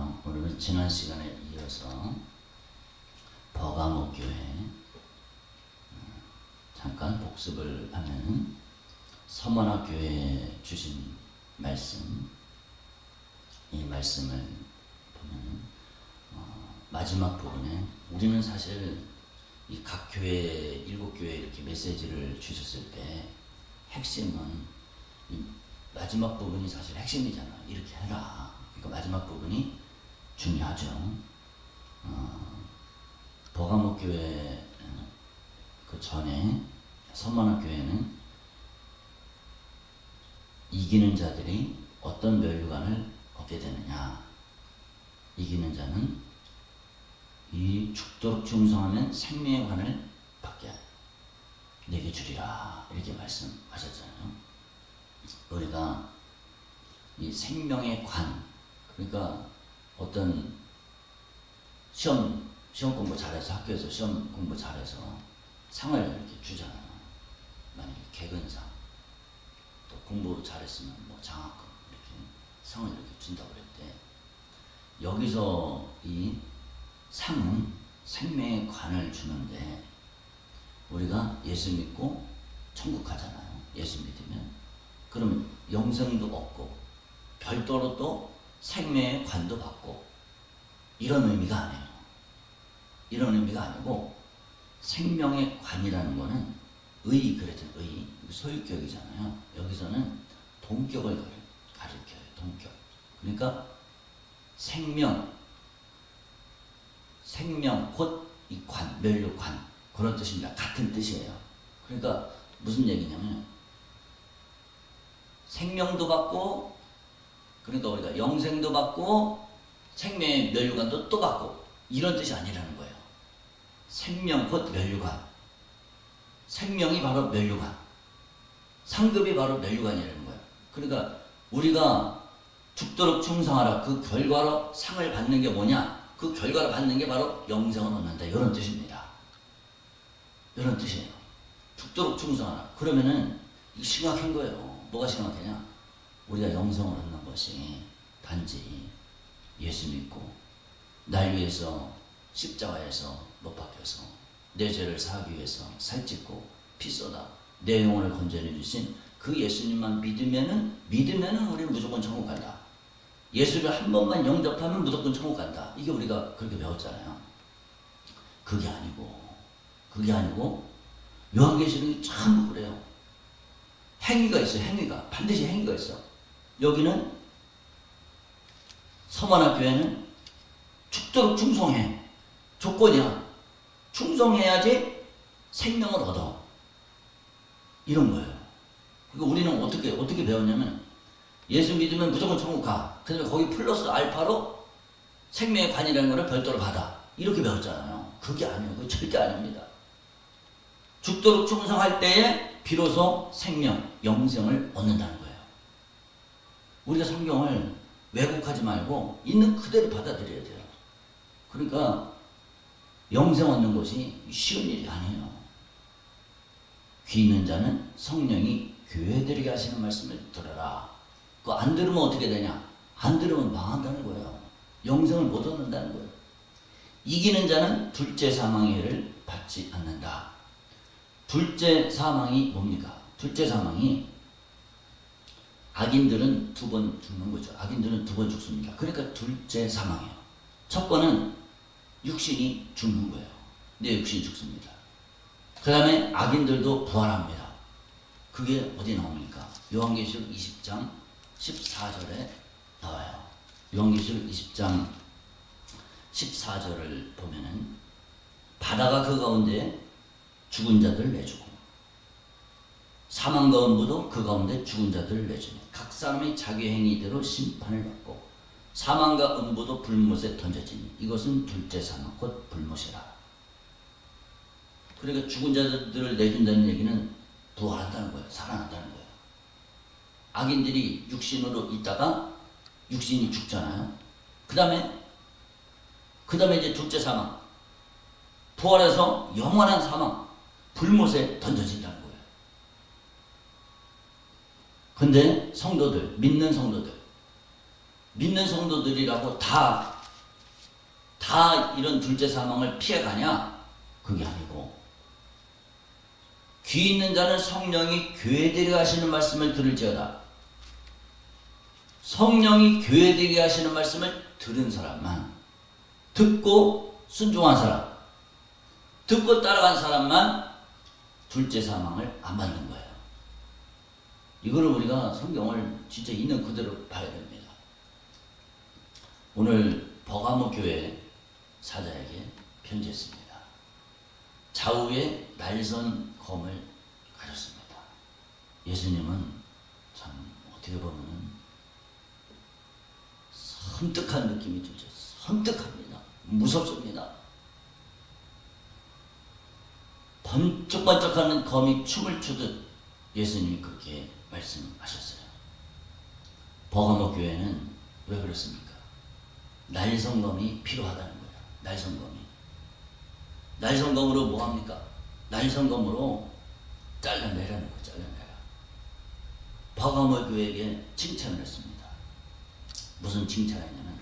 그래서 우리는 지난 시간에 이어서 버가모 교회 잠깐 복습을 하면 서머나 교회에 주신 말씀, 이 말씀을 보면 마지막 부분에 우리는 사실 이 각 교회, 7교회 이렇게 메시지를 주셨을 때 핵심은 이 마지막 부분이 사실 핵심이잖아. 이렇게 해라. 그러니까 마지막 부분이 중요하죠. 버가모 교회 그 전에 서머나 교회는 이기는 자들이 어떤 멸류관을 얻게 되느냐. 이기는 자는 이 죽도록 충성하면 생명의 관을 받게 내게 주리라. 이렇게 말씀하셨잖아요. 우리가 이 생명의 관, 그러니까 어떤 시험 공부 잘해서 학교에서 시험 공부 잘해서 상을 이렇게 주잖아요. 만약에 개근상, 또 공부 잘했으면 뭐 장학금 이렇게 상을 이렇게 준다고 그랬대. 여기서 이 상은 생명의 관을 주는데 우리가 예수 믿고 천국 가잖아요. 예수 믿으면. 그러면 영생도 얻고 별도로 또 생명의 관도 받고 이런 의미가 아니에요. 이런 의미가 아니고 생명의 관이라는 거는 그랬잖아요. 소유격이잖아요. 여기서는 동격을 가리켜요. 동격. 그러니까 생명 곧 이 관, 멸류관 그런 뜻입니다. 같은 뜻이에요. 그러니까 무슨 얘기냐면 생명도 받고 그러니까 우리가 영생도 받고 생명의 멸류관도 또 받고 이런 뜻이 아니라는 거예요. 생명 곧 멸류관. 생명이 바로 멸류관. 상급이 바로 멸류관이라는 거예요. 그러니까 우리가 죽도록 충성하라. 그 결과로 상을 받는 게 뭐냐? 그 결과를 받는 게 바로 영생을 얻는다. 이런 뜻입니다. 이런 뜻이에요. 죽도록 충성하라. 그러면은 이게 심각한 거예요. 뭐가 심각하냐? 우리가 영생을 얻는 것이 단지 예수 믿고 날 위해서 십자가에서 못 박혀서 내 죄를 사하기 위해서 살찢고 피 쏟아 내 영혼을 건져내 주신 그 예수님만 믿으면은 우리는 무조건 천국 간다. 예수를 한 번만 영접하면 무조건 천국 간다. 이게 우리가 그렇게 배웠잖아요. 그게 아니고 요한계시록이 참 그래요. 행위가 있어요. 반드시 행위가 있어. 여기는 서머나 교회는 죽도록 충성해. 조건이야. 충성해야지 생명을 얻어. 이런 거예요. 그러니까 우리는 어떻게 배웠냐면 예수 믿으면 무조건 천국 가. 그다음에 거기 플러스 알파로 생명의 관이라는 거를 별도로 받아. 이렇게 배웠잖아요. 그게 아니에요. 그게 절대 아닙니다. 죽도록 충성할 때에 비로소 영생을 얻는다는 거예요. 우리가 성경을 왜곡하지 말고 있는 그대로 받아들여야 돼요. 그러니까 영생 얻는 것이 쉬운 일이 아니에요. 귀 있는 자는 성령이 교회들에게 하시는 말씀을 들어라. 그거 안 들으면 어떻게 되냐? 안 들으면 망한다는 거예요. 영생을 못 얻는다는 거예요. 이기는 자는 둘째 사망의 해를 받지 않는다. 둘째 사망이 뭡니까? 둘째 사망이 악인들은 2번 죽는 거죠. 악인들은 2번 죽습니다. 그러니까 둘째 사망이에요. 첫 번은 육신이 죽는 거예요. 내 육신이 죽습니다. 그 다음에 악인들도 부활합니다. 그게 어디 나옵니까? 요한계시록 20장 14절에 나와요. 요한계시록 20장 14절을 보면은 바다가 그 가운데 죽은 자들을 내주고 사망과 음부도 그 가운데 죽은 자들을 내주니 각 사람이 자기 행위대로 심판을 받고 사망과 음부도 불못에 던져지니 이것은 둘째 사망 곧 불못이라. 그러니까 죽은 자들을 내준다는 얘기는 부활한다는 거예요. 살아난다는 거예요. 악인들이 육신으로 있다가 육신이 죽잖아요. 그 다음에 이제 둘째 사망, 부활해서 영원한 사망, 불못에 던져진다는 거예요. 근데 믿는 성도들이라고 다 다 이런 둘째 사망을 피해가냐? 그게 아니고 귀 있는 자는 성령이 교회들이 하시는 말씀을 들을지어다. 성령이 교회들이 하시는 말씀을 들은 사람만, 듣고 순종한 사람, 듣고 따라간 사람만 둘째 사망을 안 받는 거예요. 이거를 우리가 성경을 진짜 있는 그대로 봐야 됩니다. 오늘 버가모 교회 사자에게 편지했습니다. 좌우에 날선 검을 가졌습니다. 예수님은 참 어떻게 보면 섬뜩한 느낌이 들죠. 섬뜩합니다. 무섭습니다. 번쩍번쩍하는 검이 춤을 추듯 예수님이 그렇게 말씀하셨어요. 버가모 교회는 왜 그렇습니까? 날성검이 필요하다는 거예요. 날성검이. 날성검으로 뭐합니까? 날성검으로 잘라내라는 거예요. 잘라내라. 버가모 교회에게 칭찬을 했습니다. 무슨 칭찬이냐면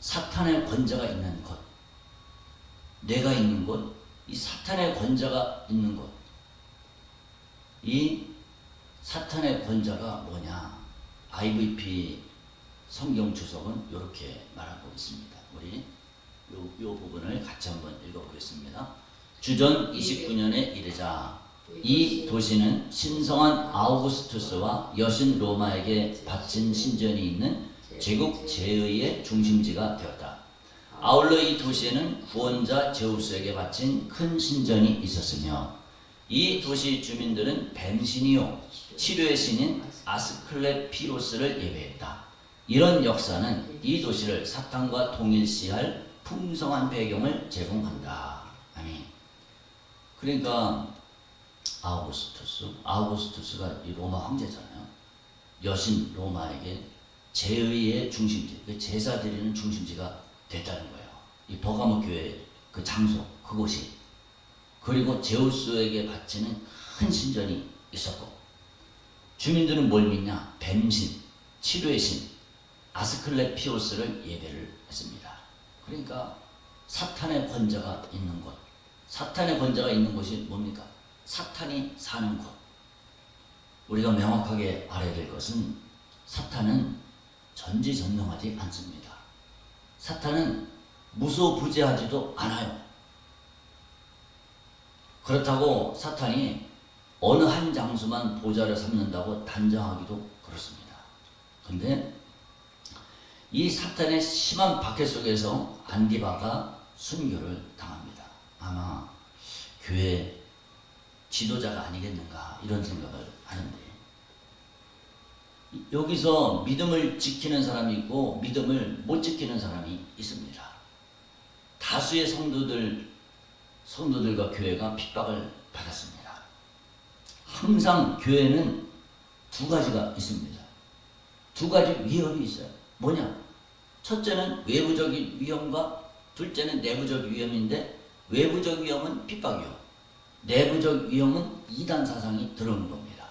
사탄의 권자가 있는 곳, 내가 있는 곳, 이 사탄의 권자가 있는 곳, 이 사탄의 권자가 뭐냐? IVP 성경 주석은 이렇게 말하고 있습니다. 우리 요 부분을 같이 한번 읽어보겠습니다. 주전 29년에 이르자 이 도시는 신성한 아우구스투스와 여신 로마에게 바친 신전이 있는 제국 제의의 중심지가 되었다. 아울러 이 도시에는 구원자 제우스에게 바친 큰 신전이 있었으며 이 도시 주민들은 뱀신이요 치료의 신인 아스클레피오스를 예배했다. 이런 역사는 이 도시를 사탄과 동일시할 풍성한 배경을 제공한다. 아멘. 그러니까 아우구스투스가 이 로마 황제잖아요. 여신 로마에게 제의의 중심지, 그 제사 드리는 중심지가 됐다는 거예요. 이 버가모 교회 그 장소, 그곳이. 그리고 제우스에게 바치는 큰 신전이 있었고, 주민들은 뭘 믿냐? 뱀신, 치료의 신, 아스클레피오스를 예배를 했습니다. 그러니까 사탄의 권자가 있는 곳, 사탄의 권자가 있는 곳이 뭡니까? 사탄이 사는 곳. 우리가 명확하게 알아야 될 것은 사탄은 전지전능하지 않습니다. 사탄은 무소부재하지도 않아요. 그렇다고 사탄이 어느 한 장소만 보좌를 삼는다고 단정하기도 그렇습니다. 근데 이 사탄의 심한 박해 속에서 안디바가 순교를 당합니다. 아마 교회 지도자가 아니겠는가 이런 생각을 하는데, 여기서 믿음을 지키는 사람이 있고 믿음을 못 지키는 사람이 있습니다. 다수의 성도들과 교회가 핍박을 받았습니다. 항상 교회는 두 가지가 있습니다. 두 가지 위협이 있어요. 뭐냐? 첫째는 외부적인 위험과 둘째는 내부적 위험인데, 외부적 위험은 핍박이요, 내부적 위험은 이단 사상이 들어오는 겁니다.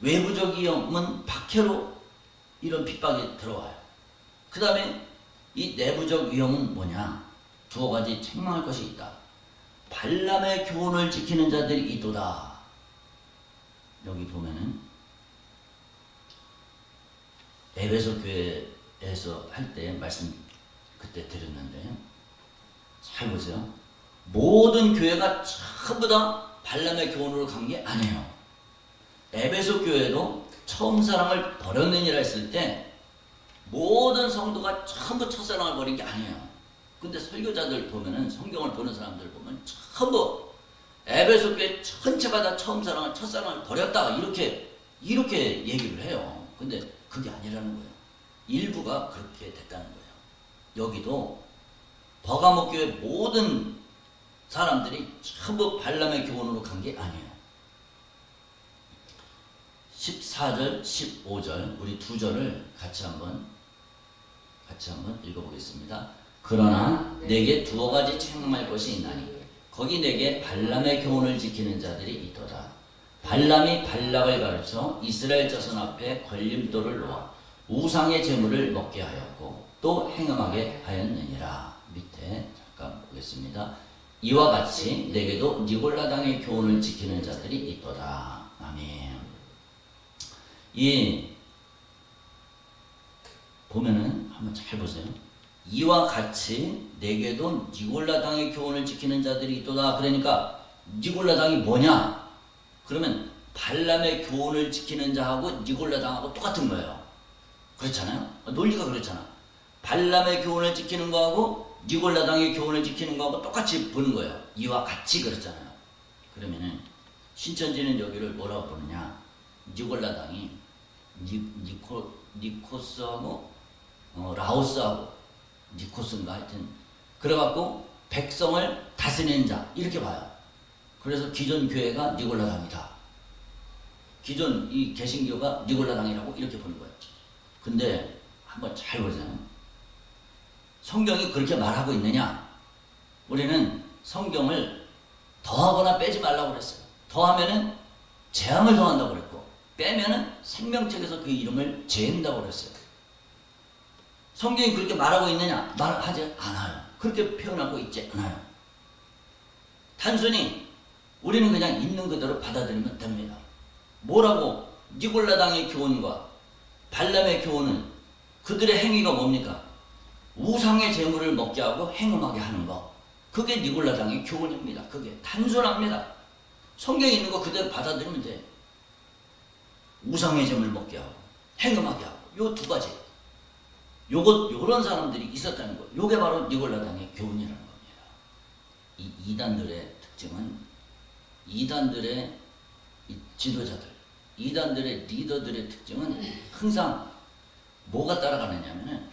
외부적 위험은 박해로 이런 핍박이 들어와요. 그 다음에 이 내부적 위험은 뭐냐? 두어 가지 책망할 것이 있다. 발람의 교훈을 지키는 자들이 있도다. 여기 보면은 에베소 교회에서 할 때 말씀 그때 드렸는데요. 잘 보세요. 모든 교회가 전부 다 발람의 교훈으로 간 게 아니에요. 에베소 교회도 처음 사랑을 버렸느니라 했을 때 모든 성도가 전부 첫사랑을 버린 게 아니에요. 근데 설교자들 보면은, 성경을 보는 사람들 보면 전부 에베소 교회 전체가 다 첫사랑을 버렸다 이렇게 얘기를 해요. 근데 그게 아니라는 거예요. 일부가 그렇게 됐다는 거예요. 여기도 버가모 교회 모든 사람들이 전부 발람의 교훈으로 간 게 아니에요. 14절, 15절 우리 두 절을 같이 한번 읽어보겠습니다. 그러나 내게 두어 가지 책망할 것이 있나니 거기 내게 발람의 교훈을 지키는 자들이 있도다. 발람이 발락을 가르쳐 이스라엘 자손 앞에 걸림돌을 놓아 우상의 제물을 먹게 하였고 또 행음하게 하였느니라. 밑에 잠깐 보겠습니다. 이와 같이 내게도 니골라당의 교훈을 지키는 자들이 있도다. 아멘. 이 보면은 한번 잘 보세요. 이와 같이 내게도 니골라당의 교훈을 지키는 자들이 있도다. 그러니까 니골라당이 뭐냐? 그러면 발람의 교훈을 지키는 자하고 니골라당하고 똑같은 거예요. 그렇잖아요? 논리가 그렇잖아. 발람의 교훈을 지키는 거하고 니골라당의 교훈을 지키는 거하고 똑같이 보는 거예요. 이와 같이 그렇잖아요. 그러면은 신천지는 여기를 뭐라고 보느냐? 니골라당이 니코스하고 라오스하고 니코스인가 하여튼 그래갖고 백성을 다스리는 자 이렇게 봐요. 그래서 기존 교회가 니골라당이다. 기존 이 개신교가 니골라당이라고 이렇게 보는 거예요. 근데 한번 잘 보세요. 성경이 그렇게 말하고 있느냐? 우리는 성경을 더하거나 빼지 말라고 그랬어요. 더하면은 재앙을 더한다고 그랬고 빼면은 생명책에서 그 이름을 제한다고 그랬어요. 성경이 그렇게 말하고 있느냐? 말하지 않아요. 그렇게 표현하고 있지 않아요. 단순히 우리는 그냥 있는 그대로 받아들이면 됩니다. 뭐라고? 니골라당의 교훈과 발람의 교훈은 그들의 행위가 뭡니까? 우상의 제물을 먹게 하고 행음하게 하는 거. 그게 니골라당의 교훈입니다. 그게 단순합니다. 성경에 있는 거 그대로 받아들이면 돼. 우상의 제물 먹게 하고 행음하게 하고 요 두 가지. 요런 사람들이 있었다는 거. 요게 바로 니골라당의 교훈이라는 겁니다. 이 이단들의 특징은 이단들의 이 지도자들, 이단들의 리더들의 특징은 항상 뭐가 따라가느냐면은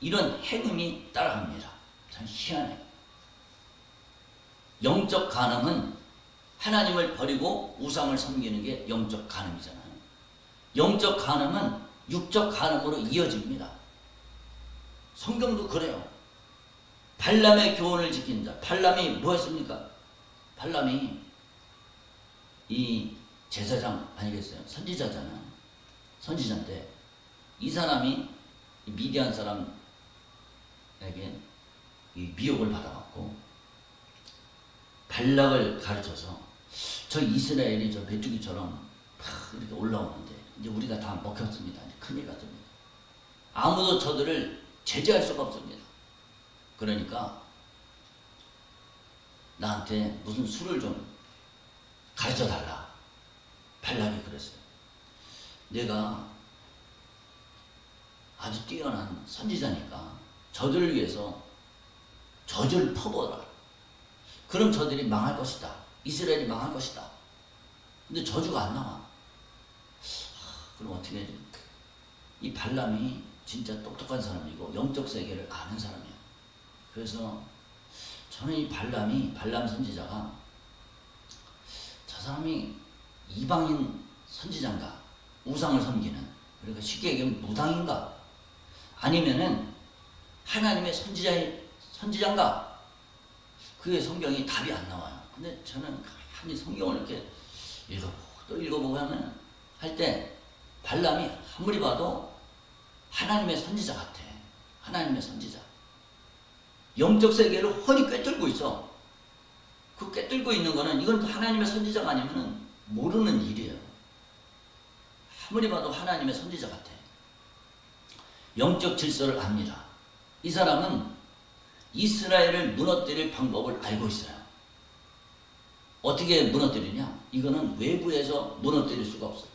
이런 행음이 따라갑니다. 참 희한해. 영적 간음은 하나님을 버리고 우상을 섬기는 게 영적 간음이잖아요. 영적 간음은 육적 간음으로 이어집니다. 성경도 그래요. 발람의 교훈을 지킨 자. 발람이 뭐 했습니까? 발람이 이 제사장 아니겠어요? 선지자잖아요. 선지자인데 이 사람이 미디안 사람에게 이 미혹을 받아갖고 발락을 가르쳐서 저 이스라엘이 저 메뚜기처럼 이렇게 올라오는데 이제 우리가 다 먹혔습니다. 이제 큰일 났습니다. 아무도 저들을 제재할 수가 없습니다. 그러니까 나한테 무슨 수를 좀 가르쳐달라. 발락이 그랬어요. 내가 아주 뛰어난 선지자니까 저들을 위해서 저주를 퍼부어라. 그럼 저들이 망할 것이다. 이스라엘이 망할 것이다. 근데 저주가 안 나와. 그럼 어떻게 해야지? 이 발람이 진짜 똑똑한 사람이고 영적 세계를 아는 사람이에요. 그래서 저는 이 발람 선지자가 저 사람이 이방인 선지자인가? 우상을 섬기는, 그러니까 쉽게 얘기하면 무당인가? 아니면은 하나님의 선지자인가? 그게 성경이 답이 안 나와요. 근데 저는 가만히 성경을 이렇게 읽어보고 또 읽어보고 하면 할 때 발람이 아무리 봐도 하나님의 선지자 같아. 하나님의 선지자. 영적 세계를 훤히 꿰뚫고 있어. 그 꿰뚫고 있는 거는 이건 하나님의 선지자가 아니면 모르는 일이에요. 아무리 봐도 하나님의 선지자 같아. 영적 질서를 압니다. 이 사람은 이스라엘을 무너뜨릴 방법을 알고 있어요. 어떻게 무너뜨리냐? 이거는 외부에서 무너뜨릴 수가 없어요.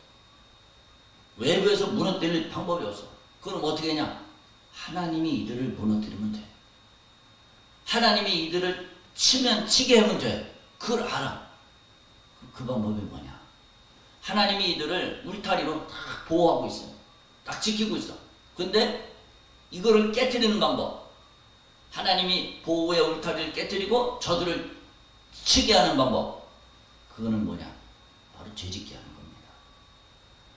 외부에서 무너뜨릴 방법이 없어. 그럼 어떻게 하냐? 하나님이 이들을 무너뜨리면 돼. 하나님이 이들을 치게 하면 돼. 그걸 알아. 그 방법이 뭐냐? 하나님이 이들을 울타리로 딱 보호하고 있어요. 딱 지키고 있어. 근데 이거를 깨뜨리는 방법. 하나님이 보호의 울타리를 깨뜨리고 저들을 치게 하는 방법. 그거는 뭐냐? 바로 죄짓게 하는 겁니다.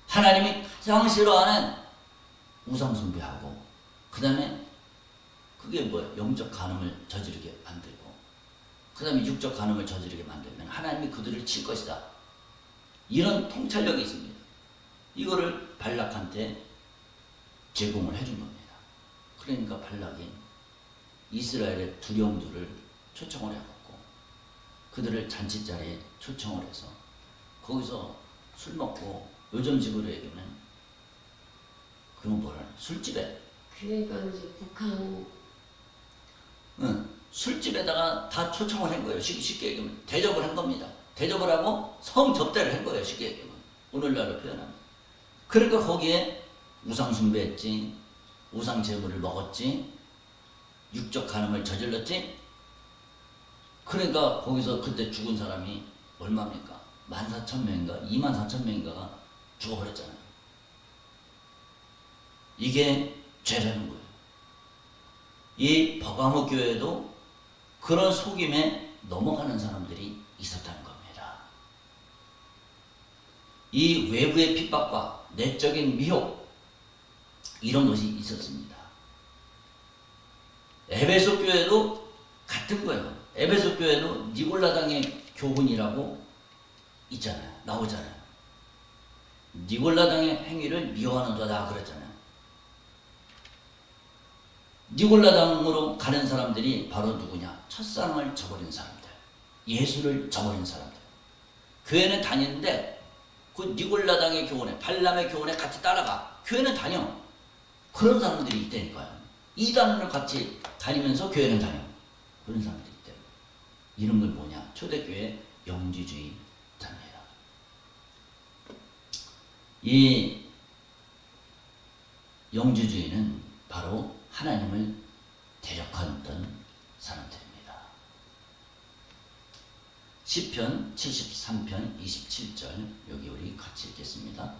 하나님이 가장 싫어하는 우상 숭배하고, 그 다음에 그게 뭐예요? 영적 간음을 저지르게 만들고, 그 다음에 육적 간음을 저지르게 만들면 하나님이 그들을 칠 것이다. 이런 통찰력이 있습니다. 이거를 발락한테 제공을 해준 겁니다. 그러니까 발락이 이스라엘의 두령들을 초청을 해갖고 그들을 잔치자리에 초청을 해서 거기서 술 먹고 요즘식으로 얘기하면 그런 뭐라 술집에 그러니까 이제 북한 술집에다가 다 초청을 한 거예요. 쉽게 얘기하면 대접을 한 겁니다. 대접을 하고 성접대를 한 거예요. 쉽게 얘기하면 오늘날로 표현하면. 그러니까 거기에 우상 숭배했지, 우상 제물을 먹었지, 육적 간음을 저질렀지. 그러니까 거기서 그때 죽은 사람이 얼마입니까? 14,000명인가 24,000명인가가 죽어버렸잖아요. 이게 죄라는 거예요. 이 버가모 교회도 그런 속임에 넘어가는 사람들이 있었다는 겁니다. 이 외부의 핍박과 내적인 미혹, 이런 것이 있었습니다. 에베소 교회도 같은 거예요. 에베소 교회도 니골라당의 교훈이라고 있잖아요. 나오잖아요. 니골라당의 행위를 미워하는도다 그랬잖아요. 니골라당으로 가는 사람들이 바로 누구냐? 첫사랑을 저버린 사람들, 예수를 저버린 사람들. 교회는 다니는데 그 니골라당의 교훈에, 발람의 교훈에 같이 따라가. 교회는 다녀. 그런 사람들이 있다니까요. 이단을 같이 다니면서 교회는 다녀. 그런 사람들이 있다. 이런 걸 뭐냐? 초대교회 영지주의자입니다. 이 영지주의는 바로 하나님을 대적하던 사람들입니다. 시편 73편 27절 여기 우리 같이 읽겠습니다.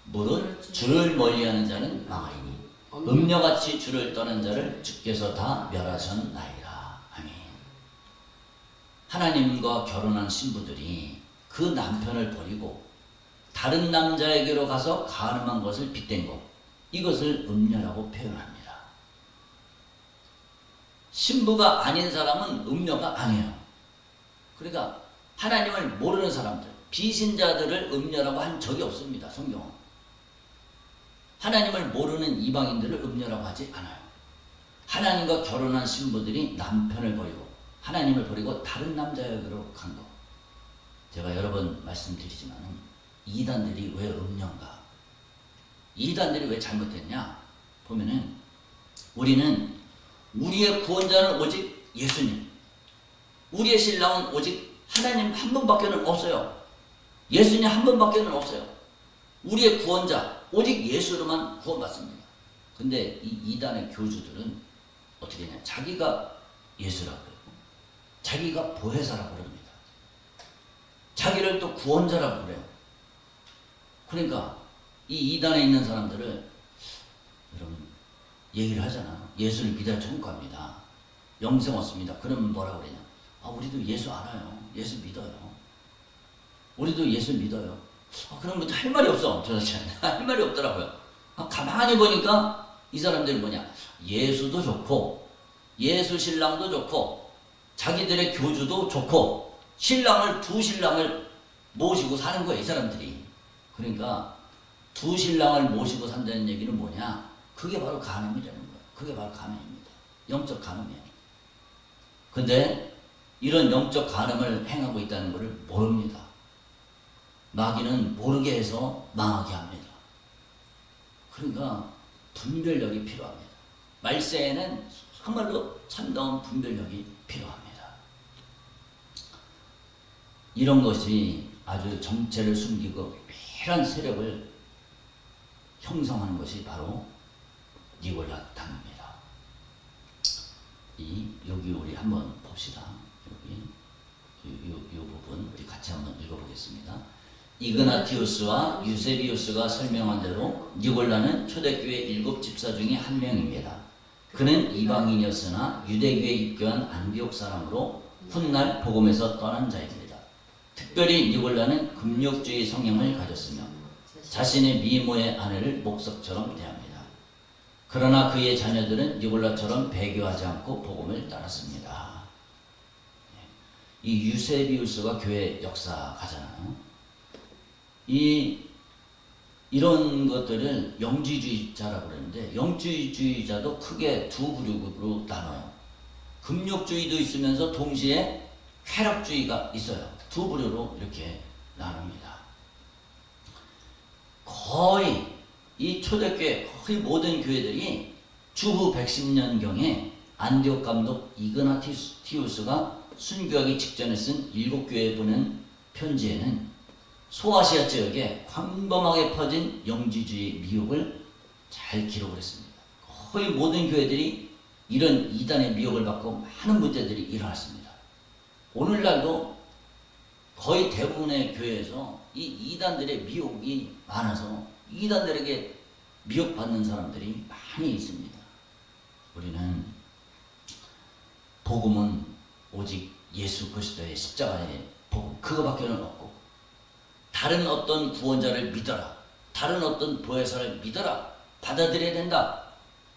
무릇 주를 멀리하는 자는 망하리니 음녀같이 주를 떠난 자를 주께서 다 멸하셨나이다. 아멘. 하나님과 결혼한 신부들이 그 남편을 버리고 다른 남자에게로 가서 간음한 것을 빗댄 것, 이것을 음녀라고 표현합니다. 신부가 아닌 사람은 음녀가 아니에요. 그러니까 하나님을 모르는 사람들, 비신자들을 음녀라고 한 적이 없습니다. 성경은. 하나님을 모르는 이방인들을 음녀라고 하지 않아요. 하나님과 결혼한 신부들이 남편을 버리고 하나님을 버리고 다른 남자에게로 간 거. 제가 여러 번 말씀드리지만 이단들이 왜 음녀인가? 이단들이 왜 잘못했냐? 보면은 우리는 우리의 구원자는 오직 예수님, 우리의 신랑은 오직 하나님 한 분밖에는 없어요. 예수님 한 분밖에는 없어요. 우리의 구원자 오직 예수로만 구원받습니다. 근데 이 이단의 교주들은 어떻게 했냐? 자기가 예수라고 그러고 자기가 보혜사라고 그럽니다. 자기를 또 구원자라고 그래요. 그러니까 이 이단에 있는 사람들을 여러분 얘기를 하잖아. 예수를 믿어야 천국 갑니다. 영생 얻습니다. 그러면 뭐라고 그러냐? 아, 우리도 예수 알아요. 예수 믿어요. 우리도 예수 믿어요. 아, 그럼 할 말이 없어. 도대체 할 말이 없더라고요. 아, 가만히 보니까 이 사람들이 뭐냐? 예수도 좋고 예수 신랑도 좋고 자기들의 교주도 좋고 두 신랑을 모시고 사는 거예요. 이 사람들이. 그러니까 두 신랑을 모시고 산다는 얘기는 뭐냐? 그게 바로 간음이라는 거예요. 그게 바로 간음입니다. 영적 간음이에요. 근데 이런 영적 간음을 행하고 있다는 것을 모릅니다. 마귀는 모르게 해서 망하게 합니다. 그러니까 분별력이 필요합니다. 말세에는 정말로 참다운 분별력이 필요합니다. 이런 것이 아주 정체를 숨기고 매란 세력을 형성하는 것이 바로 니골라당입니다. 여기 우리 한번 봅시다. 여기 이 부분 우리 같이 한번 읽어보겠습니다. 이그나티우스와 유세비우스가 설명한 대로 니골라는 초대교회 7 집사 중에 한 명입니다. 그는 이방인이었으나 유대교에 입교한 안디옥 사람으로 훗날 복음에서 떠난 자입니다. 특별히 니골라는 금욕주의 성향을 가졌으며 자신의 미모의 아내를 목석처럼 대합니다. 그러나 그의 자녀들은 니골라처럼 배교하지 않고 복음을 따랐습니다. 이 유세비우스가 교회 역사 가잖아요. 이런 것들을 영지주의자라고 그러는데 영지주의자도 크게 두 그룹으로 나눠요. 금욕주의도 있으면서 동시에 쾌락주의가 있어요. 두 부류로 이렇게 나눕니다. 거의 이 초대교회 거의 모든 교회들이 주후 110년경에 안디옥 감독 이그나티우스가 순교하기 직전에 쓴 7교회에 보낸 편지에는 소아시아 지역에 광범하게 퍼진 영지주의 미혹을 잘 기록을 했습니다. 거의 모든 교회들이 이런 이단의 미혹을 받고 많은 문제들이 일어났습니다. 오늘날도 거의 대부분의 교회에서 이 이단들의 미혹이 많아서 이단들에게 미혹받는 사람들이 많이 있습니다. 우리는 복음은 오직 예수 그리스도의 십자가의 복음 그거밖에는 없고, 다른 어떤 구원자를 믿어라, 다른 어떤 보혜사를 믿어라, 받아들여야 된다,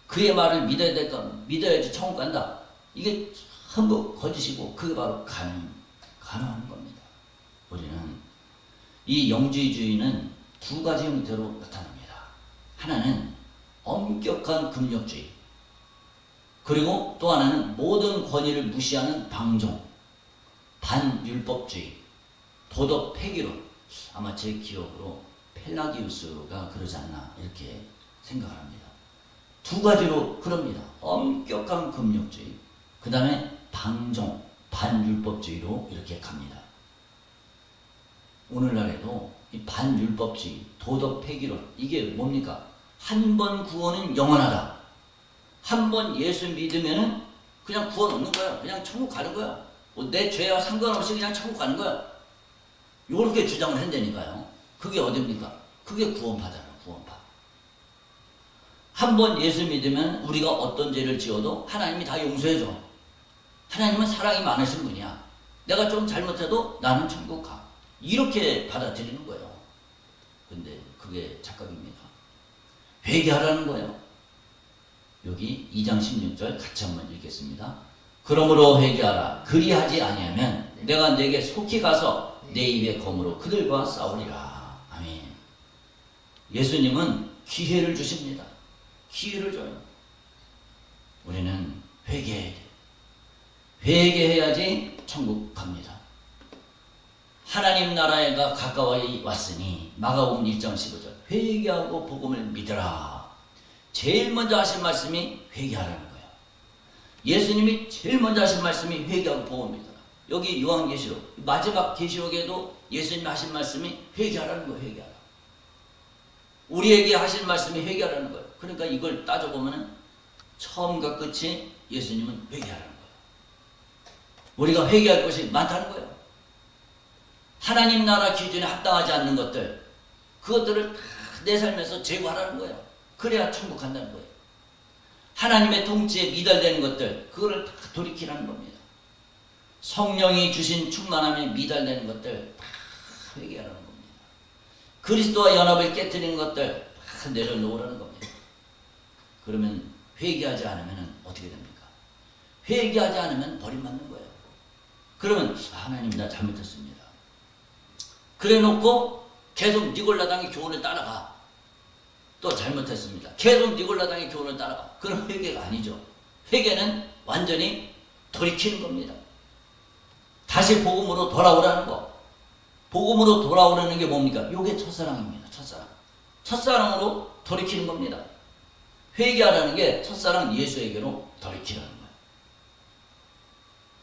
그의 말을 믿어야 될까, 믿어야지 천국 간다, 이게 전부 거짓이고 그게 바로 가능한 겁니다. 우리는 이 영지주의는 두 가지 형태로 나타납니다. 하나는 엄격한 금욕주의, 그리고 또 하나는 모든 권위를 무시하는 방종, 반율법주의, 도덕 폐기론. 아마 제 기억으로 펠라기우스가 그러지 않나 이렇게 생각을 합니다. 두 가지로 그럽니다. 엄격한 금욕주의, 그 다음에 방종, 반율법주의로 이렇게 갑니다. 오늘날에도 이 반율법주의, 도덕 폐기론, 이게 뭡니까? 한 번 구원은 영원하다. 한 번 예수 믿으면은 그냥 구원 얻는 거야. 그냥 천국 가는 거야. 뭐 내 죄와 상관없이 그냥 천국 가는 거야. 이렇게 주장을 한다니까요. 그게 어딥니까? 그게 구원파잖아, 구원파. 한 번 예수 믿으면 우리가 어떤 죄를 지어도 하나님이 다 용서해줘. 하나님은 사랑이 많으신 분이야. 내가 좀 잘못해도 나는 천국 가. 이렇게 받아들이는 거예요. 근데 그게 착각입니다. 회개하라는 거예요. 여기 2장 16절 같이 한번 읽겠습니다. 그러므로 회개하라. 그리하지 아니하면 내가 네게 속히 가서 내 입의 검으로 그들과 싸우리라. 아멘. 예수님은 기회를 주십니다. 기회를 줘요. 우리는 회개해야 돼요. 회개해야지 천국 갑니다. 하나님 나라가 가까이 왔으니 마가복음 1장 15절 회개하고 복음을 믿으라. 제일 먼저 하신 말씀이 회개하라는 거예요. 예수님이 제일 먼저 하신 말씀이 회개하고 복음을 믿으라. 여기 요한계시록 마지막 계시록에도 예수님이 하신 말씀이 회개하라는 거예요. 회개하라. 우리에게 하신 말씀이 회개하라는 거예요. 그러니까 이걸 따져보면 처음과 끝이 예수님은 회개하라는 거예요. 우리가 회개할 것이 많다는 거예요. 하나님 나라 기준에 합당하지 않는 것들, 그것들을 다 내 삶에서 제거하라는 거예요. 그래야 천국 간다는 거예요. 하나님의 통치에 미달되는 것들, 그거를 다 돌이키라는 겁니다. 성령이 주신 충만함에 미달되는 것들 다 회개하라는 겁니다. 그리스도와 연합을 깨뜨리는 것들 다 내려놓으라는 겁니다. 그러면 회개하지 않으면 어떻게 됩니까? 회개하지 않으면 버림받는 거예요. 그러면 하나님 나 잘못했습니다. 그래놓고 계속 니골라당의 교훈을 따라가. 또 잘못했습니다. 계속 니골라당의 교훈을 따라가. 그럼 회개가 아니죠. 회개는 완전히 돌이키는 겁니다. 다시 복음으로 돌아오라는 거. 복음으로 돌아오라는 게 뭡니까? 이게 첫사랑입니다. 첫사랑. 첫사랑으로 돌이키는 겁니다. 회개하라는 게 첫사랑 예수에게로 돌이키라는 거예요.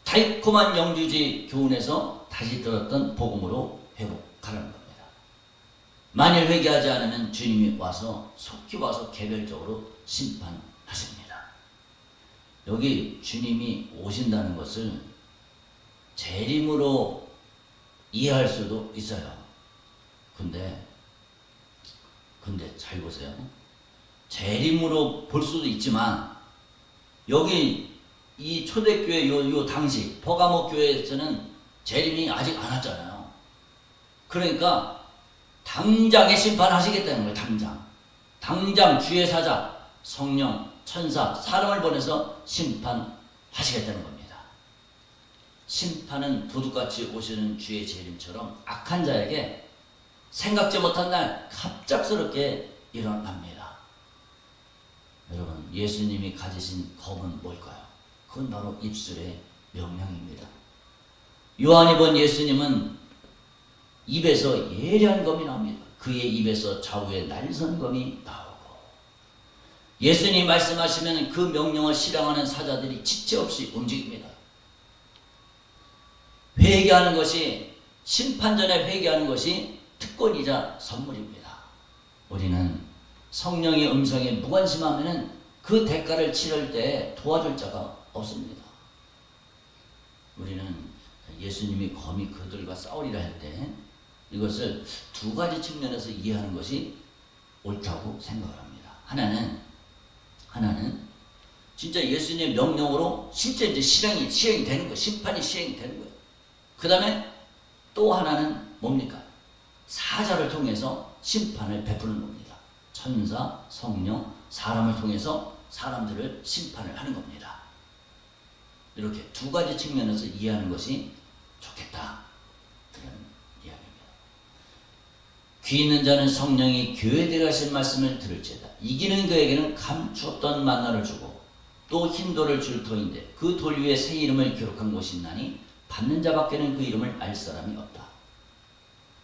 달콤한 영주주의 교훈에서 다시 들었던 복음으로 회복하라는 겁니다. 만일 회개하지 않으면 주님이 와서 속히 와서 개별적으로 심판하십니다. 여기 주님이 오신다는 것을 재림으로 이해할 수도 있어요. 근데 잘 보세요. 재림으로 볼 수도 있지만 여기 이 초대교회 요 당시 버가모 교회에서는 재림이 아직 안 왔잖아요. 그러니까 당장에 심판하시겠다는 거예요. 당장 주의 사자, 성령, 천사, 사람을 보내서 심판하시겠다는 겁니다. 심판은 도둑같이 오시는 주의 재림처럼 악한 자에게 생각지 못한 날 갑작스럽게 일어납니다. 여러분, 예수님이 가지신 검은 뭘까요? 그 그건 바로 입술의 명령입니다. 요한이 본 예수님은 입에서 예리한 검이 나옵니다. 그의 입에서 좌우에 날선 검이 나오고, 예수님이 말씀하시면 그 명령을 실행하는 사자들이 지체 없이 움직입니다. 회개하는 것이, 심판전에 회개하는 것이 특권이자 선물입니다. 우리는 성령의 음성에 무관심하면 그 대가를 치를 때 도와줄 자가 없습니다. 우리는 예수님이 검이 그들과 싸우리라 할 때 이것을 두 가지 측면에서 이해하는 것이 옳다고 생각을 합니다. 하나는 진짜 예수님의 명령으로 실제 이제 시행이 되는 거예요. 심판이 시행이 되는 거예요. 그 다음에 또 하나는 뭡니까? 사자를 통해서 심판을 베푸는 겁니다. 천사, 성령, 사람을 통해서 사람들을 심판을 하는 겁니다. 이렇게 두 가지 측면에서 이해하는 것이 좋겠다, 그런 이야기입니다. 귀 있는 자는 성령이 교회들이 하신 말씀을 들을지어다. 이기는 그에게는 감추었던 만나를 주고 또 흰 돌을 줄 터인데 그 돌 위에 새 이름을 기록한 곳이 있나니 받는 자밖에는 그 이름을 알 사람이 없다.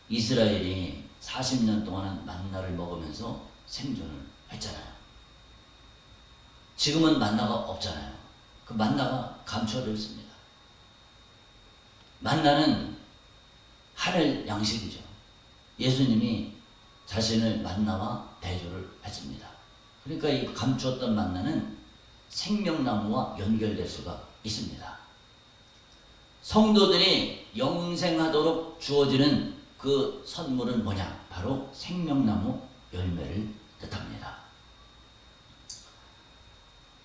이스라엘이 40년 동안 만나를 먹으면서 생존을 했잖아요. 지금은 만나가 없잖아요. 그 만나가 감춰져 있습니다. 만나는 하늘 양식이죠. 예수님이 자신을 만나와 대조를 했습니다. 그러니까 이 감추었던 만나는 생명나무와 연결될 수가 있습니다. 성도들이 영생하도록 주어지는 그 선물은 뭐냐? 바로 생명나무 열매를 뜻합니다.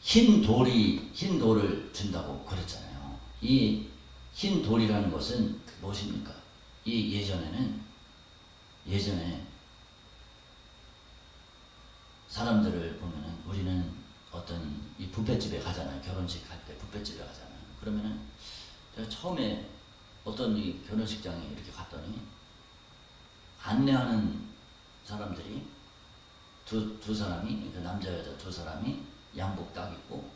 흰 돌을 준다고 그랬잖아요. 이 흰 돌이라는 것은 무엇입니까? 이 예전에 사람들을 보면은, 우리는 어떤 이 뷔페집에 가잖아요. 결혼식 할 때 뷔페집에 가잖아요. 그러면은 제가 처음에 어떤 이 결혼식장에 이렇게 갔더니 안내하는 사람들이 두 사람이, 그러니까 남자 여자 두 사람이 양복 딱 입고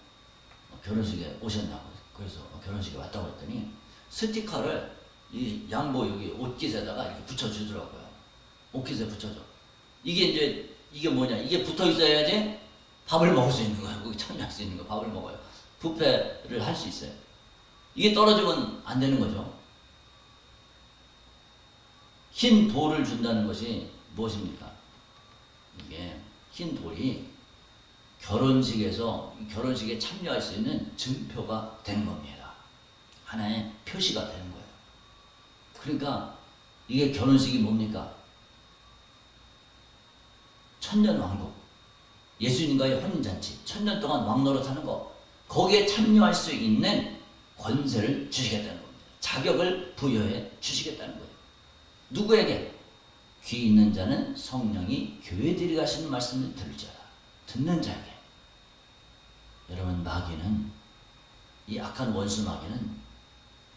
결혼식에 오셨냐고, 그래서 결혼식에 왔다고 했더니 스티커를 이 양복 여기 옷깃에다가 이렇게 붙여주더라고요. 옷깃에 붙여줘. 이게 뭐냐? 이게 붙어 있어야지 밥을 먹을 수 있는 거예요. 거기 참여할 수 있는 거, 밥을 먹어요. 뷔페를 할 수 있어요. 이게 떨어지면 안 되는 거죠. 흰 돌을 준다는 것이 무엇입니까? 이게 흰 돌이 결혼식에 참여할 수 있는 증표가 되는 겁니다. 하나의 표시가 되는 거예요. 그러니까 이게 결혼식이 뭡니까? 천년왕국, 예수님과의 혼인잔치, 천년 동안 왕노릇하는 거, 거기에 참여할 수 있는 권세를 주시겠다는 겁니다. 자격을 부여해 주시겠다는 거예요. 누구에게? 귀 있는 자는 성령이 교회들이 가시는 말씀을 들을지어다. 듣는 자에게. 여러분, 마귀는, 이 악한 원수 마귀는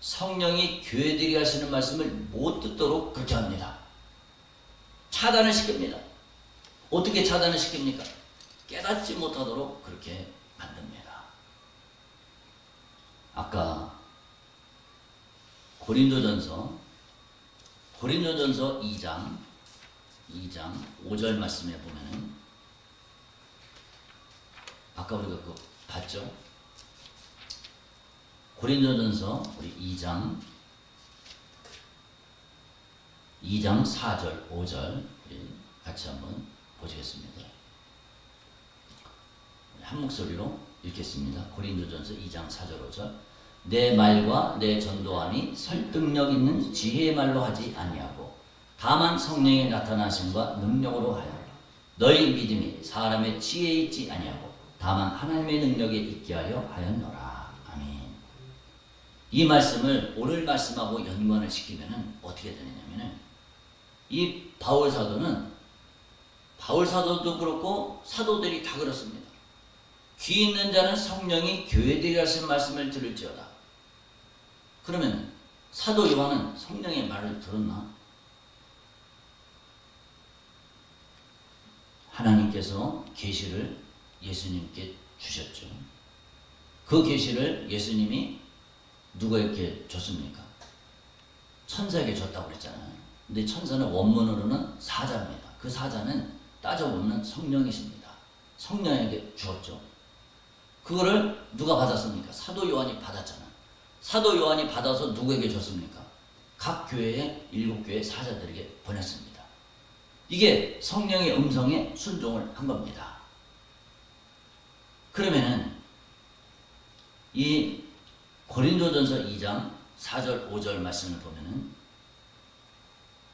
성령이 교회들이 하시는 말씀을 못 듣도록 그렇게 합니다. 차단을 시킵니다. 어떻게 차단을 시킵니까? 깨닫지 못하도록 그렇게 만듭니다. 아까 고린도전서 2장 5절 말씀에 보면은, 아까 우리가 그거 봤죠? 고린도전서 우리 2장 4절 5절 우리 같이 한번 보시겠습니다. 한 목소리로 읽겠습니다. 고린도전서 2장 4절 5절. 내 말과 내 전도함이 설득력 있는 지혜의 말로 하지 아니하고 다만 성령의 나타나심과 능력으로 하여 너희 믿음이 사람의 지혜에 있지 아니하고 다만 하나님의 능력에 있게 하려 하였노라. 아멘. 이 말씀을 오늘 말씀하고 연관을 시키면은 어떻게 되느냐면은, 이 바울 사도도 그렇고 사도들이 다 그렇습니다. 귀 있는 자는 성령이 교회들이 하신 말씀을 들을지어다. 그러면 사도 요한은 성령의 말을 들었나? 하나님께서 계시를 예수님께 주셨죠. 그 계시를 예수님이 누구에게 줬습니까? 천사에게 줬다고 그랬잖아요. 근데 천사는 원문으로는 사자입니다. 그 사자는 따져보면 성령이십니다. 성령에게 주었죠. 그거를 누가 받았습니까? 사도 요한이 받았잖아. 사도 요한이 받아서 누구에게 줬습니까? 각 교회의 7교회 사자들에게 보냈습니다. 이게 성령의 음성에 순종을 한 겁니다. 그러면은 이 고린도전서 2장 4절 5절 말씀을 보면은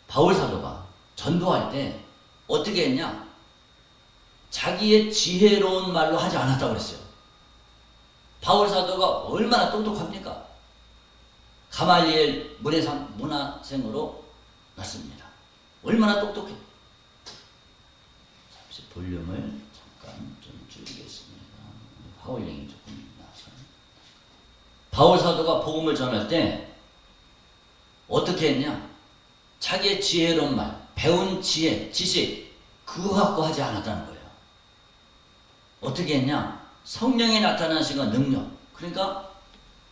바울 사도가 전도할 때 어떻게 했냐? 자기의 지혜로운 말로 하지 않았다고 그랬어요. 바울 사도가 얼마나 똑똑합니까? 가말리엘 문화생으로 났습니다. 얼마나 똑똑해. 잠시 볼륨을 잠깐 좀 줄이겠습니다. 파울링이 조금 나서. 바울 사도가 복음을 전할 때 어떻게 했냐? 자기의 지혜로운 말, 배운 지혜, 지식 그거 갖고 하지 않았다는 거예요. 어떻게 했냐? 성령이 나타나시는 능력. 그러니까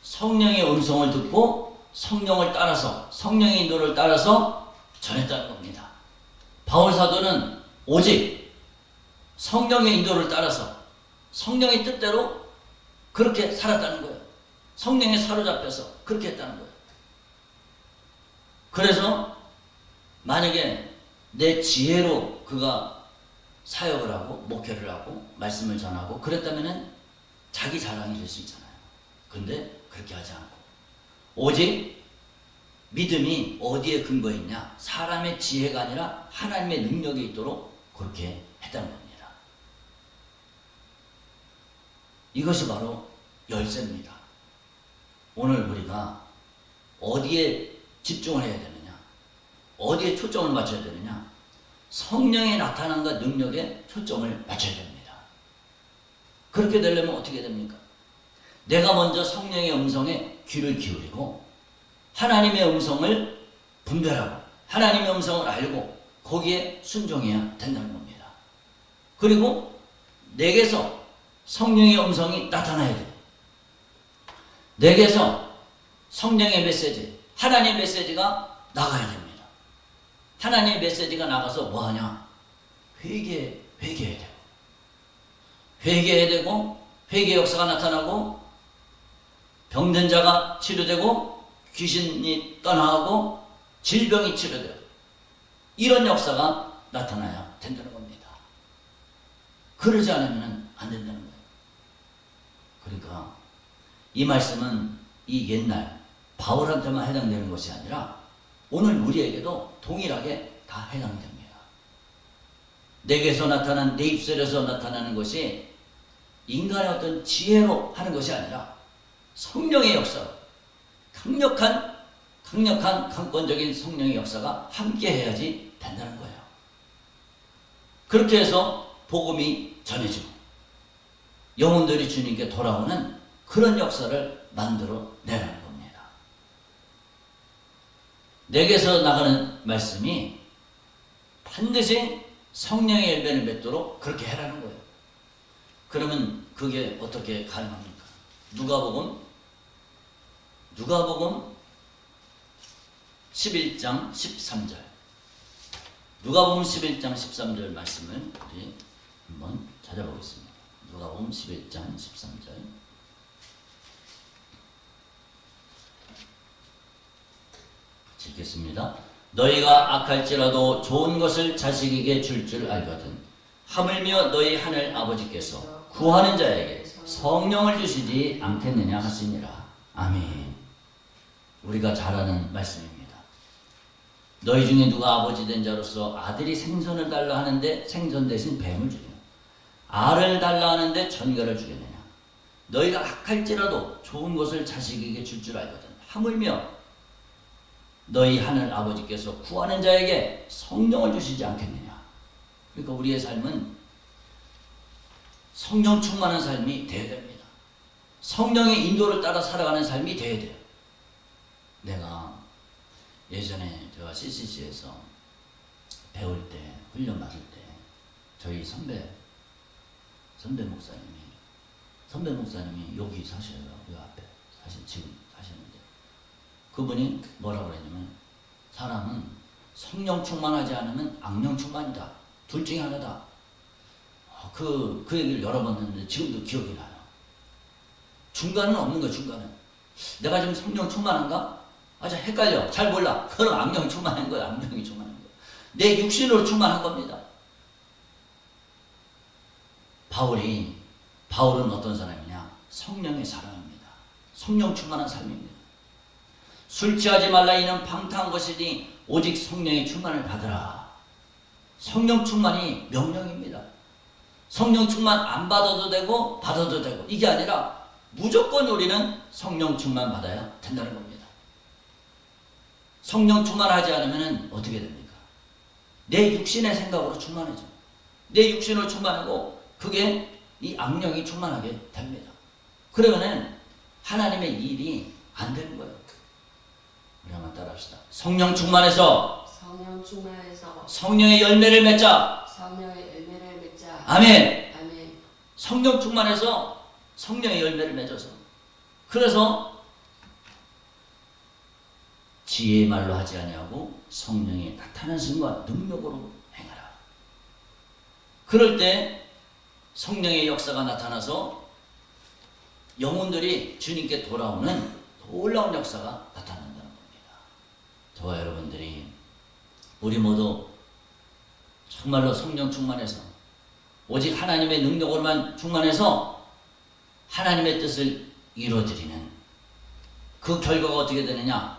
성령의 음성을 듣고 성령을 따라서 성령의 인도를 따라서 전했다는 겁니다. 바울 사도는 오직 성령의 인도를 따라서 성령의 뜻대로 그렇게 살았다는 거예요. 성령에 사로잡혀서 그렇게 했다는 거예요. 그래서 만약에 내 지혜로 그가 사역을 하고 목회를 하고 말씀을 전하고 그랬다면은 자기 자랑이 될 수 있잖아요. 근데 그렇게 하지 않고 오직 믿음이 어디에 근거했냐? 사람의 지혜가 아니라 하나님의 능력이 있도록 그렇게 했다는 겁니다. 이것이 바로 열쇠입니다. 오늘 우리가 어디에 집중을 해야 되느냐? 어디에 초점을 맞춰야 되느냐? 성령의 나타남과 능력에 초점을 맞춰야 됩니다. 그렇게 되려면 어떻게 됩니까? 내가 먼저 성령의 음성에 귀를 기울이고 하나님의 음성을 분별하고 하나님의 음성을 알고 거기에 순종해야 된다는 겁니다. 그리고 내게서 성령의 음성이 나타나야 돼요. 내게서 성령의 메시지, 하나님의 메시지가 나가야 됩니다. 하나님의 메시지가 나가서 뭐하냐? 회개해야 돼요. 회개해야 되고 회개 역사가 나타나고 병든 자가 치료되고 귀신이 떠나가고 질병이 치료돼요. 이런 역사가 나타나야 된다는 겁니다. 그러지 않으면 안 된다는 거예요. 그러니까 이 말씀은 이 옛날 바울한테만 해당되는 것이 아니라 오늘 우리에게도 동일하게 다 해당이 됩니다. 내게서 나타난 내 입술에서 나타나는 것이 인간의 어떤 지혜로 하는 것이 아니라 성령의 역사, 강력한 강권적인 성령의 역사가 함께 해야지 된다는 거예요. 그렇게 해서 복음이 전해지고 영혼들이 주님께 돌아오는 그런 역사를 만들어 내라는 겁니다. 내게서 나가는 말씀이 반드시 성령의 열매를 맺도록 그렇게 해라는 거예요. 그러면 그게 어떻게 가능합니까? 누가복음 11장 13절. 누가복음 11장 13절 말씀을 우리 한번 찾아보겠습니다. 누가복음 11장 13절. 읽겠습니다. 너희가 악할지라도 좋은 것을 자식에게 줄 줄 알거든. 하물며 너희 하늘 아버지께서 구하는 자에게 성령을 주시지 않겠느냐 하시니라. 아멘. 우리가 잘 아는 말씀입니다. 너희 중에 누가 아버지 된 자로서 아들이 생선을 달라 하는데 생선 대신 뱀을 주냐? 알을 달라 하는데 전갈을 주겠느냐? 너희가 악할지라도 좋은 것을 자식에게 줄 줄 알거든. 하물며 너희 하늘 아버지께서 구하는 자에게 성령을 주시지 않겠느냐? 그러니까 우리의 삶은 성령 충만한 삶이 되어야 됩니다. 성령의 인도를 따라 살아가는 삶이 되어야 돼요. 내가 예전에 제가 CCC에서 배울 때, 훈련 받을 때 저희 선배 목사님이 선배 목사님이 여기 사셔요. 이 앞에 지금 사시는데 그분이 뭐라고 그랬냐면 사람은 성령 충만하지 않으면 악령 충만이다. 둘 중에 하나다. 그 얘기를 여러 번 했는데 지금도 기억이 나요. 중간은 없는 거야. 중간은 내가 지금 성령 충만한가? 아주 헷갈려. 잘 몰라. 그럼 악령 충만한 거야. 악령이 충만한 거야. 내 육신으로 충만한 겁니다. 바울은 어떤 사람이냐? 성령의 사람입니다. 성령 충만한 삶입니다. 술 취하지 말라 이는 방탕한 것이니 오직 성령의 충만을 받으라. 성령 충만이 명령입니다. 성령 충만 안 받아도 되고 받아도 되고 이게 아니라 무조건 우리는 성령 충만 받아야 된다는 겁니다. 성령 충만하지 않으면 어떻게 됩니까? 내 육신의 생각으로 충만해져. 내 육신으로 충만하고 그게 이 악령이 충만하게 됩니다. 그러면은 하나님의 일이 안 되는 거예요. 우리 한번 따라합시다. 성령 충만해서 성령 충만해서 성령의 열매를 맺자. 성령의 열매를 맺자. 아멘. 아멘. 성령 충만해서 성령의 열매를 맺어서 그래서 지혜의 말로 하지 아니하고 성령이 나타나는 순간 능력으로 행하라. 그럴 때 성령의 역사가 나타나서 영혼들이 주님께 돌아오는 놀라운 역사가 나타난다는 겁니다. 저와 여러분들이 우리 모두 정말로 성령 충만해서 오직 하나님의 능력으로만 충만해서 하나님의 뜻을 이루어드리는 그 결과가 어떻게 되느냐?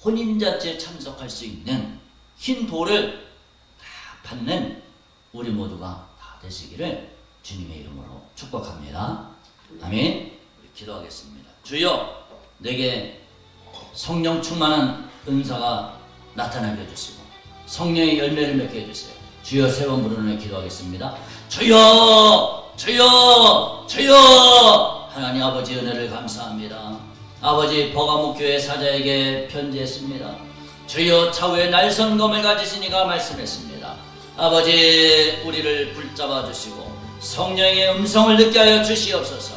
혼인잔치에 참석할 수 있는 흰 돌을 다 받는 우리 모두가 다 되시기를 주님의 이름으로 축복합니다. 아멘. 우리 기도하겠습니다. 주여, 내게 성령 충만한 은사가 나타나게 해주시고 성령의 열매를 맺게 해주세요. 주여, 세 번 부르는 기도하겠습니다. 주여, 주여, 주여. 하나님 아버지 은혜를 감사합니다. 아버지 버가목교회 사자에게 편지했습니다. 주여, 차후에 날선검을 가지시니가 말씀했습니다. 아버지, 우리를 붙잡아 주시고 성령의 음성을 듣게 하여 주시옵소서.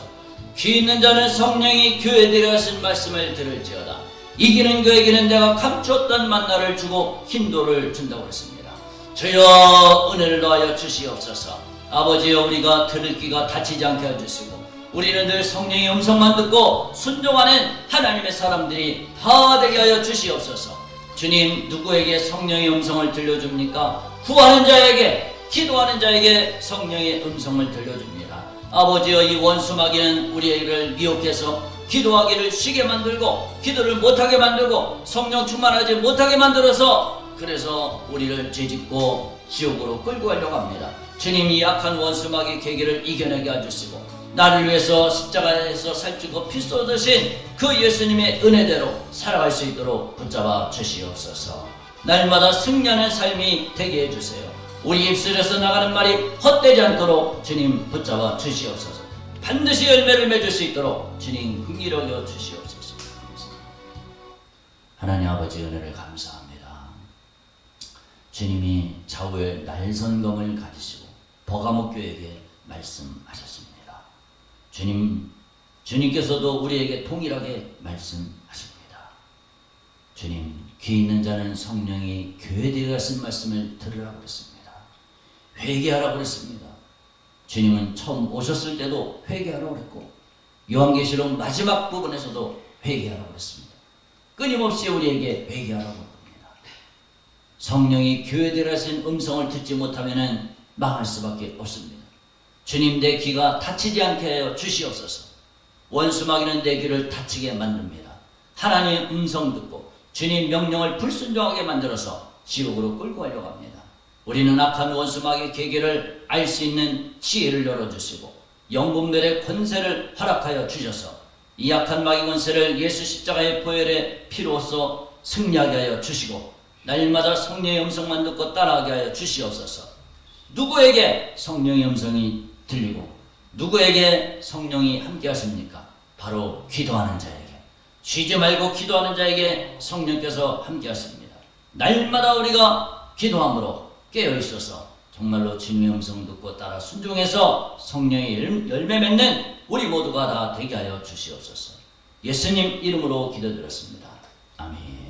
귀 있는 자는 성령이 교회들에 하신 말씀을 들을지어다. 이기는 그에게는 내가 감추었던 만나를 주고 흰돌을 준다고 했습니다. 주여, 은혜를 더하여 주시옵소서. 아버지여, 우리가 들을 귀가 닫히지 않게 해주시고 우리는 늘 성령의 음성만 듣고 순종하는 하나님의 사람들이 다 되게 하여 주시옵소서. 주님, 누구에게 성령의 음성을 들려줍니까? 구하는 자에게, 기도하는 자에게 성령의 음성을 들려줍니다. 아버지여, 이 원수마귀는 우리를 미혹해서 기도하기를 쉬게 만들고 기도를 못하게 만들고 성령 충만하지 못하게 만들어서 그래서 우리를 죄짓고 지옥으로 끌고 가려고 합니다. 주님이 약한 원수마귀 계기를 이겨내게 해주시고 나를 위해서 십자가에서 살찌고 피 쏟으신 그 예수님의 은혜대로 살아갈 수 있도록 붙잡아 주시옵소서. 날마다 승리하는 삶이 되게 해주세요. 우리 입술에서 나가는 말이 헛되지 않도록 주님 붙잡아 주시옵소서. 반드시 열매를 맺을 수 있도록 주님 긍휼히 여겨 주시옵소서. 하나님 아버지 은혜를 감사합니다. 주님이 좌우에 날선검을 가지시고 버가목교에게 말씀하셨습니다. 주님께서도 우리에게 동일하게 말씀하십니다. 주님, 귀 있는 자는 성령이 교회되어 하신 말씀을 들으라고 그랬습니다. 회개하라고 그랬습니다. 주님은 처음 오셨을 때도 회개하라고 그랬고 요한계시록 마지막 부분에서도 회개하라고 그랬습니다. 끊임없이 우리에게 회개하라고 합니다. 성령이 교회되어 하신 음성을 듣지 못하면 망할 수밖에 없습니다. 주님, 내 귀가 닫히지 않게 하여 주시옵소서. 원수마귀는 내 귀를 닫히게 만듭니다. 하나님의 음성 듣고 주님 명령을 불순종하게 만들어서 지옥으로 끌고 가려고 합니다. 우리는 악한 원수마귀의 계기를 알 수 있는 지혜를 열어주시고 영분별의 권세를 허락하여 주셔서 이 악한 마귀 권세를 예수 십자가의 보혈의 피로써 승리하게 하여 주시고 날마다 성령의 음성만 듣고 따라하게 하여 주시옵소서. 누구에게 성령의 음성이 들리고 누구에게 성령이 함께 하십니까? 바로 기도하는 자에게, 쉬지 말고 기도하는 자에게 성령께서 함께 하십니다. 날마다 우리가 기도함으로 깨어 있어서 정말로 주님의 음성 듣고 따라 순종해서 성령의 열매 맺는 우리 모두가 다 되게 하여 주시옵소서. 예수님 이름으로 기도드렸습니다. 아멘.